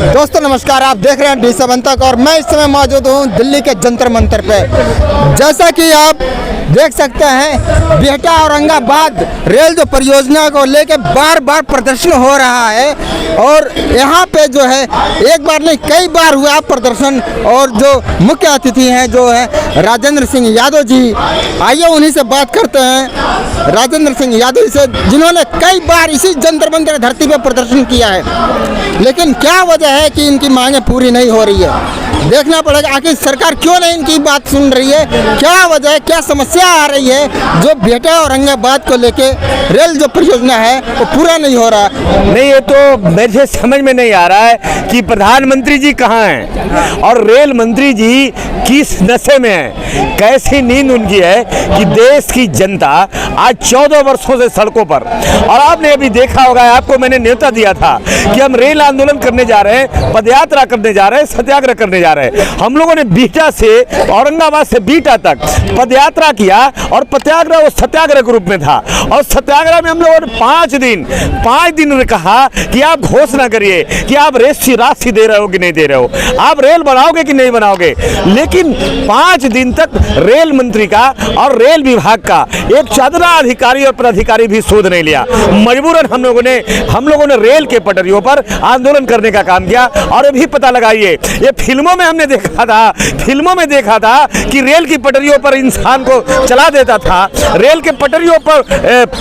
दोस्तों नमस्कार, आप देख रहे हैं डी7 तक और मैं इस समय मौजूद हूँ दिल्ली के जंतर मंतर पे। जैसा कि आप देख सकते हैं, बिहटा औरंगाबाद रेल जो परियोजना को लेकर बार बार प्रदर्शन हो रहा है और यहाँ पे जो है एक बार नहीं कई बार हुआ प्रदर्शन। और जो मुख्य अतिथि हैं जो है राजेंद्र सिंह यादव जी, आइए उन्हीं से बात करते हैं। राजेंद्र सिंह यादव से, जिन्होंने कई बार इसी जंतर मंतर धरती पे प्रदर्शन किया है, लेकिन क्या वजह है कि इनकी मांगें पूरी नहीं हो रही है। देखना पड़ेगा आखिर सरकार क्यों नहीं इनकी बात सुन रही है, क्या वजह है, क्या समस्या आ रही है जो बिहटा औरंगाबाद को लेके रेल जो परियोजना है वो पूरा नहीं हो रहा। नहीं, ये तो मेरे समझ में नहीं आ रहा है कि प्रधानमंत्री जी कहाँ हैं और रेल मंत्री जी किस नशे में हैं। कैसी नींद उनकी है कि देश की जनता आज 14 वर्षों से सड़कों पर, और आपने अभी देखा होगा, आपको मैंने न्योता दिया था कि हम रेल आंदोलन करने जा रहे हैं, पदयात्रा करने जा रहे हैं, सत्याग्रह करने जा रहे हैं। हम लोगों ने बिहटा से औरंगाबाद से बिहटा तक पदयात्रा किया और पदयात्रा वो सत्याग्रह के रूप में था। और सत्याग्रह में हम लोगों ने 5 दिन कहा कि आप घोषणा करिए कि आप राशि दे रहे हो कि नहीं दे रहे हो, आप रेल बनाओगे कि नहीं बनाओगे। लेकिन 5 दिन तक रेल मंत्री का और रेल विभाग का एक चादरा अधिकारी और पदाधिकारी भी शोध नहीं लिया। मजबूरन हम लोगों ने रेल के पटरियों पर आंदोलन करने का काम किया। और अभी पता लगाइए, ये फिल्मों में हमने देखा था कि रेल की पटरियों पर इंसान को चला देता था, रेल के पटरियों पर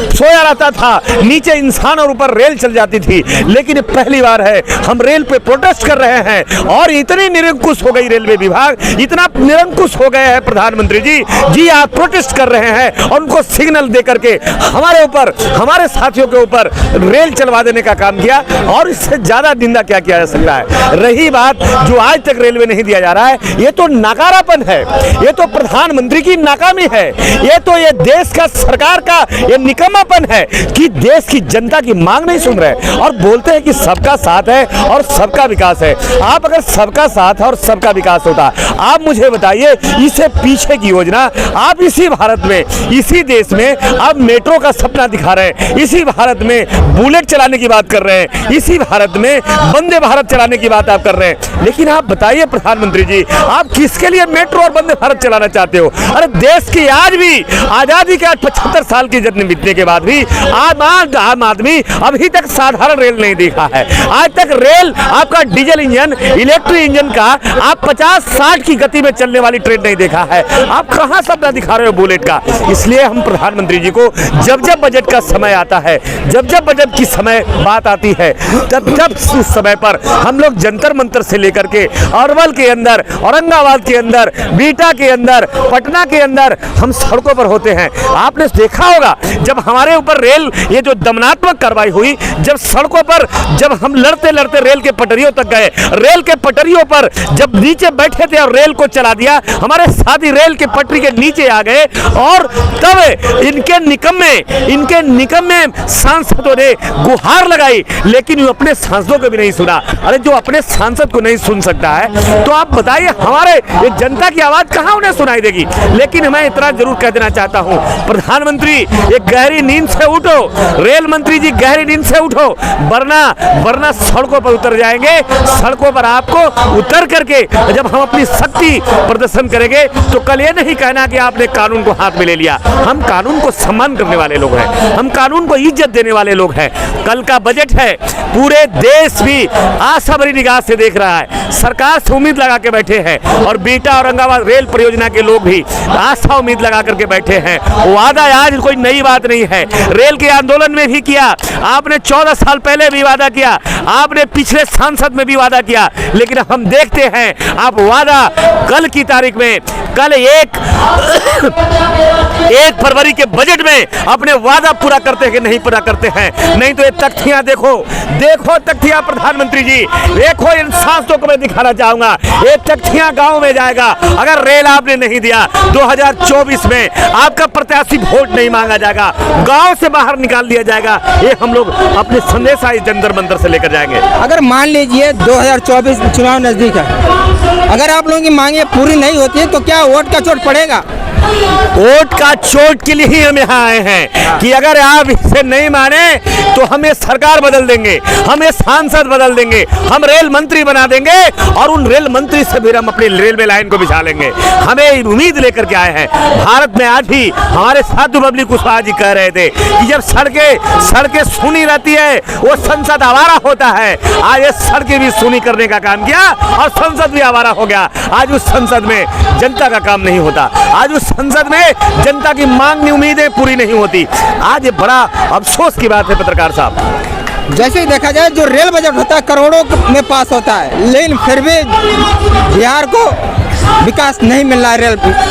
सोया रहता था, नीचे इंसान और ऊपर रेल चल जाती थी। लेकिन ये पहली बार है हम रेल पे प्रोटेस्ट कर रहे हैं और इतनी निरंकुश हो गई रेलवे विभाग, इतना निरंकुश हो गए हैं प्रधानमंत्री जी आप प्रोटेस्ट कर रहे हैं और उनको सिग्नल दे करके हमारे ऊपर, हमारे साथियों के ऊपर रेल चलवा देने का काम किया। और इससे ज्यादा निंदा क्या किया जा सकता है। रही बात जो आज तक रेलवे नहीं दिया जा रहा है, ये तो नकारापन है, ये तो प्रधानमंत्री की नाकामी है, ये देश का सरकार का ये निकम्मापन है कि देश की जनता की मांग नहीं सुन रहे और बोलते हैं कि सबका साथ है और सबका विकास है। आप अगर सबका साथ है और सबका विकास होता, आप मुझे बताइए इससे पीछे की योजना आप इसी भारत में, इसी देश में आप मेट्रो का सपना दिखा रहे हैं, इसी भारत में बुलेट चलाने की बात कर रहे हैं, इसी भारत में वंदे भारत चलाने की बात आप कर रहे हैं। लेकिन आप बताइए प्रधानमंत्री जी, आप किसके लिए मेट्रो और वंदे भारत चलाना चाहते हो। अरे देश की आज भी आजादी के 75 साल की जन्म बीतने के बाद भी आम आदमी अभी तक साधारण रेल नहीं देखा है। आज तक रेल आपका डीजल इंजन, इलेक्ट्रिक इंजन का आप 50-60 की गति में चलने वाली ट्रेन नहीं देखा है। आप कहां सपना दिखा रहे हो बुलेट का। इसलिए हम प्रधानमंत्री जी को जब बजट का समय आता है, जब बजट की समय बात आती है, तब उस समय पर हम लोग जंतर मंतर से लेकर के अरवल के अंदर, औरंगाबाद के अंदर, बिहटा के अंदर, पटना के अंदर हम सड़कों पर होते हैं। आपने देखा होगा जब हमारे ऊपर रेल ये जो दमनात्मक कार्रवाई हुई, जब सड़कों पर जब हम लड़ते लड़ते रेल के पटरियों तक गए, रेल के पटरियों पर जब नीचे बैठे थे और रेल को चला दिया, हमारे साथी रेल के पटरी के नीचे आ गए और तब इनके निकम्मे सांसदों ने गुहार लगाई। लेकिन वो अपने सांसदों को भी नहीं सुना। अरे जो अपने सांसद को नहीं सुन सकता है तो आप बताइए हमारे ये जनता की आवाज कहां उन्हें सुनाई देगी। लेकिन मैं इतना जरूर कह देना चाहता हूं, प्रधानमंत्री एक गहरी नींद से उठो, रेल मंत्री जी गहरी नींद से उठो, वरना सड़कों पर उतर जाएंगे। सड़कों पर आपको उतर करके जब हम अपनी शक्ति प्रदर्शन करेंगे तो कल ये नहीं कहना कि आपने कानून को हाथ में ले लिया। हम कानून को सम्मान करने वाले लोग हैं, हम कानून को इज्जत देने वाले लोग हैं। कल का बजट है, पूरे देश भी आशा भरी निगाह से देख रहा है, सरकार से उम्मीद लगा के बैठे हैं और बिहटा औरंगाबाद रेल परियोजना के लोग भी आशा उम्मीद लगा करके बैठे हैं। वादा आज कोई नई बात नहीं है, रेल के आंदोलन में भी किया आपने, 14 साल पहले भी वादा किया आपने, पिछले सांसद में भी वादा किया। लेकिन हम देखते हैं आप वादा कल की तारीख में, कल 1 फरवरी के बजट में अपने वादा पूरा करते हैं कि नहीं पूरा करते हैं। नहीं तो ये तख्तियां देखो तख्तियां प्रधानमंत्री जी देखो, इन सांसदों को मैं दिखाना चाहूंगा, ये तख्तियां गांव में जाएगा। अगर रेल आपने नहीं दिया 2024 में आपका प्रत्याशी वोट नहीं मांगा जाएगा, गांव से बाहर निकाल दिया जाएगा। ये हम लोग अपने संदेश आज जंतर मंतर से लेकर जाएंगे। अगर मान लीजिए 2024 चुनाव नजदीक है, अगर आप लोगों की मांगे पूरी नहीं होती है तो क्या वोट का चोट पड़ेगा? वोट का चोट के लिए ही हम यहाँ आए हैं कि अगर आप इसे नहीं माने तो हम ये सरकार बदल देंगे, हम ये सांसद बदल देंगे, हम रेल मंत्री बना देंगे और उन रेल मंत्री से फिर हम अपनी रेलवे लाइन को बिछा लेंगे। हमें उम्मीद लेकर के आए हैं। भारत में आज भी हमारे साधु बबली कुशवाहा जी कह रहे थे कि जब सड़कें सुनी रहती है वो संसद आवारा होता है। आज ये सड़कें भी सुनी करने का काम किया और संसद भी आवारा हो गया। आज उस संसद में जनता का काम नहीं होता, आज उस संसद में जनता की मांग उम्मीदें पूरी नहीं होती। आज ये बड़ा अफसोस की बात है पत्रकार साहब। जैसे देखा जाए जो रेल बजट होता है करोड़ों में पास होता है, लेकिन फिर भी बिहार को विकास नहीं मिल रहा है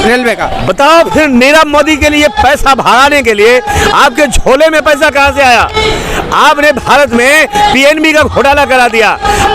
रेलवे का। बताओ फिर नीरव मोदी के लिए पैसा भगाने के लिए आपके झोले में पैसा कहां से आया? आपने भारत में पीएनबी का घोटाला करा दिया,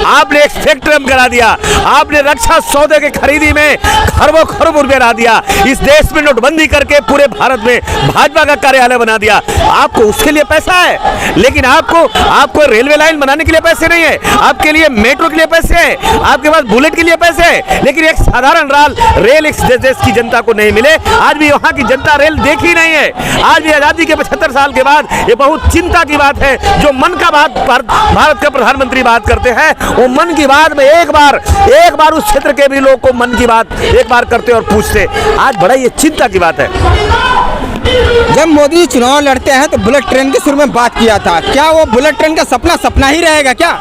आपने स्पेक्ट्रम करा दिया, आपने रक्षा सौदे के खरीदी में खरबों खरब रुपया ला दिया, इस देश में नोटबंदी करके पूरे भारत में भाजपा का कार्यालय बना दिया। आपको उसके लिए पैसा है, लेकिन आपको रेलवे लाइन बनाने के लिए पैसे नहीं है, आपके लिए मेट्रो के लिए पैसे है, आपके पास बुलेट के लिए पैसे है, लेकिन एक साधारण रेल इस देश की जनता को नहीं मिले। आज भी वहां की जनता रेल देखी नहीं है। आज भी आजादी के 75 साल के बाद ये बहुत चिंता की बात है। जो मन का बात भारत का प्रधानमंत्री बात करते हैं, वो मन की बात में एक बार उस क्षेत्र के भी लोग को मन की बात एक बार करते और पूछते। आज बड़ा ये चिंता की बात है। जब मोदी चुनाव लड़ते हैं तो बुलेट ट्रेन के शुरू में बात किया था, क्या वो बुलेट ट्रेन का सपना ही रहेगा क्या?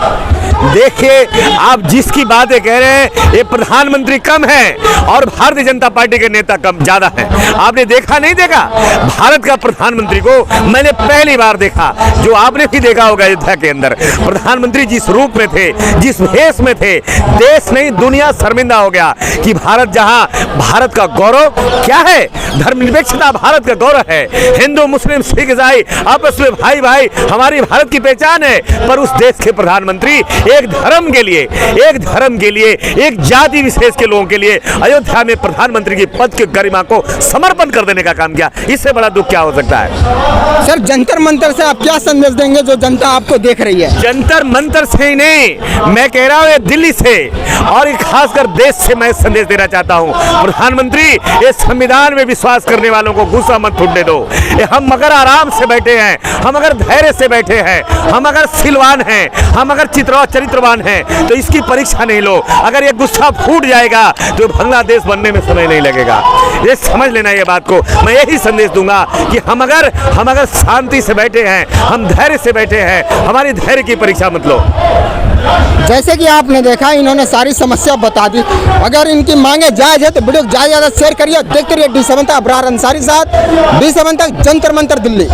देखिए, आप जिसकी बातें कह रहे हैं ये प्रधानमंत्री कम है और भारतीय जनता पार्टी के नेता कम ज्यादा हैं। आपने देखा नहीं देखा? भारत का प्रधानमंत्री को मैंने पहली बार देखा, जो आपने भी देखा होगा अयोध्या के अंदर। प्रधानमंत्री जिस रूप में थे, जिस भेष में थे, देश नहीं दुनिया शर्मिंदा हो गया कि भारत का गौरव क्या है? धर्मनिरपेक्षता भारत का गौरव है। हिंदू मुस्लिम सिख ईसाई आपस में भाई भाई हमारी भारत की पहचान है। पर उस देश के प्रधानमंत्री एक धर्म के लिए एक जाति विशेष के लोगों के लिए अयोध्या में प्रधानमंत्री की पद की गरिमा को समर्पण कर देने का काम किया। इससे बड़ा दुख क्या हो सकता है? सर, जंतर मंतर से आप क्या संदेश देंगे जो जनता आपको देख रही है? जंतर मंतर से ही नहीं, मैं कह रहा हूँ दिल्ली से और खासकर देश से मैं संदेश देना चाहता हूँ। प्रधानमंत्री, ये संविधान में विश्वास करने वालों को गुस्सा मत फूटने दो। हम अगर आराम से बैठे हैं, हम अगर धैर्य से बैठे हैं, हम अगर सिलवान हैं, हम अगर चरित्रवान हैं, तो इसकी परीक्षा नहीं लो। अगर ये गुस्सा फूट जाएगा तो बांग्लादेश बनने में समय नहीं लगेगा। ये समझ लेना, ये बात को मैं यही संदेश दूंगा कि हम अगर शांति से बैठे हैं, हम धैर्य से बैठे हैं, हमारी धैर्य की परीक्षा मत लो। जैसे कि आपने देखा, इन्होंने सारी समस्या बता दी। अगर इनकी मांगे जायज है तो वीडियो ज्यादा शेयर करिए। देखते रहिए D7 तक, अबरार अंसारी साथ D7 तक, जंतर मंतर दिल्ली।